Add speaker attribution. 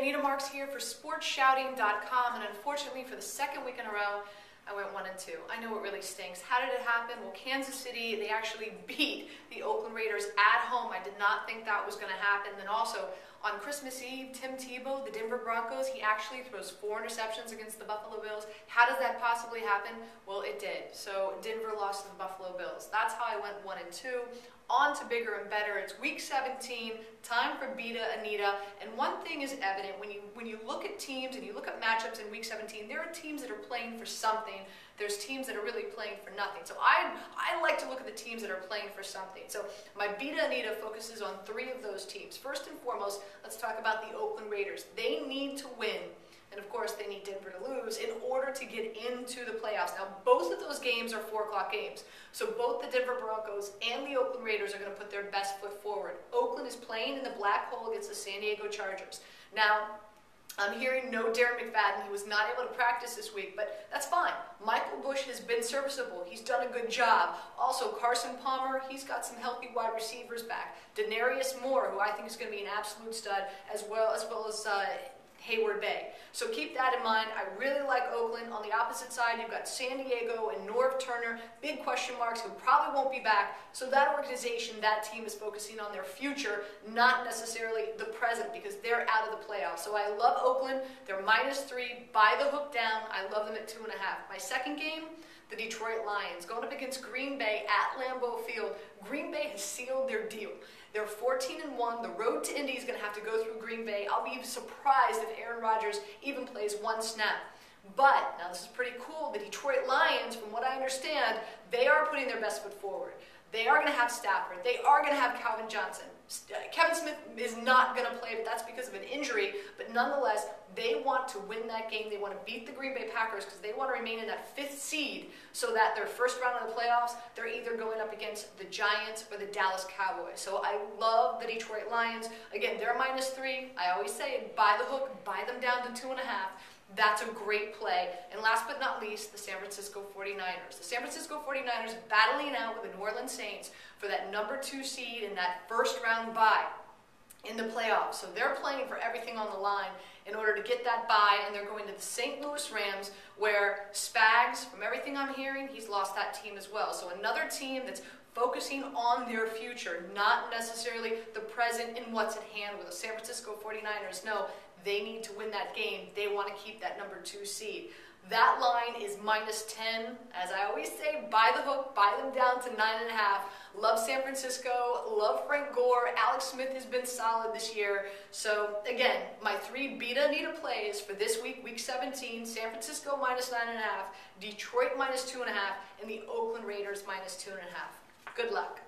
Speaker 1: Anita Marks here for sportsshouting.com, and unfortunately for the second week in a row, I went 1-2. I know it really stinks. How did it happen? Well, Kansas City, they actually beat the Oakland Raiders at home. I did not think that was going to happen. Then also, on Christmas Eve, Tim Tebow, the Denver Broncos, he actually throws 4 interceptions against the Buffalo Bills. How does that possibly happen? Well, it did. So Denver lost to the Buffalo Bills. That's how I went 1-2. On to bigger and better. It's week 17, time for Beat-a-Anita. And one thing is evident, when you look at teams and you look at matchups in week 17, there are teams that are playing for something. There's teams that are really playing for nothing. So I like to look at the teams that are playing for something. So my Beat-a-Anita focuses on 3 of those teams. First and foremost, let's talk about the Oakland Raiders. They need to win. And of course, they need Denver to lose in order to get into the playoffs. Now, both of those games are 4 o'clock games. So both the Denver Broncos and the Oakland Raiders are going to put their best foot forward. Oakland is playing in the black hole against the San Diego Chargers. Now, I'm hearing no Darren McFadden. He was not able to practice this week, but that's fine. Michael Bush has been serviceable. He's done a good job. Also, Carson Palmer, he's got some healthy wide receivers back. Denarius Moore, who I think is going to be an absolute stud, as well as Hayward Bay. So keep that in mind. I really like Oakland. On the opposite side, you've got San Diego and Norv Turner, big question marks who probably won't be back. So that organization, that team is focusing on their future, not necessarily the present, because they're out of the playoffs. So I love Oakland. They're -3, by the hook down. I love them at 2.5. My second game, the Detroit Lions, going up against Green Bay at Lambeau Field. Green Bay has sealed their deal. They're 14-1. The road to Indy is going to have to go through Green Bay. I'll be surprised if Aaron Rodgers even plays 1 snap. But, now this is pretty cool, the Detroit Lions, from what I understand, they are putting their best foot forward. They are going to have Stafford. They are going to have Calvin Johnson. Kevin Smith is not going to play, but that's because of an injury. But nonetheless, they want to win that game. They want to beat the Green Bay Packers because they want to remain in that 5th seed so that their first round of the playoffs, they're either going up against the Giants or the Dallas Cowboys. So I love the Detroit Lions. Again, they're -3. I always say, buy the hook, buy them down to 2.5. That's a great play. And last but not least, the San Francisco 49ers. The San Francisco 49ers battling out with the New Orleans Saints for that #2 seed in that first round bye in the playoffs. So they're playing for everything on the line in order to get that bye, and they're going to the St. Louis Rams, where Spags, from everything I'm hearing, he's lost that team as well. So another team that's focusing on their future, not necessarily the present and what's at hand. With the San Francisco 49ers, no, they need to win that game. They want to keep that #2 seed. That line is -10. As I always say, buy the hook, buy them down to 9.5. Love San Francisco, love Frank Gore. Alex Smith has been solid this year. So again, my 3 Beat-a-Anita plays for this week, week 17, San Francisco -9.5, Detroit -2.5, and the Oakland Raiders -2.5. Good luck.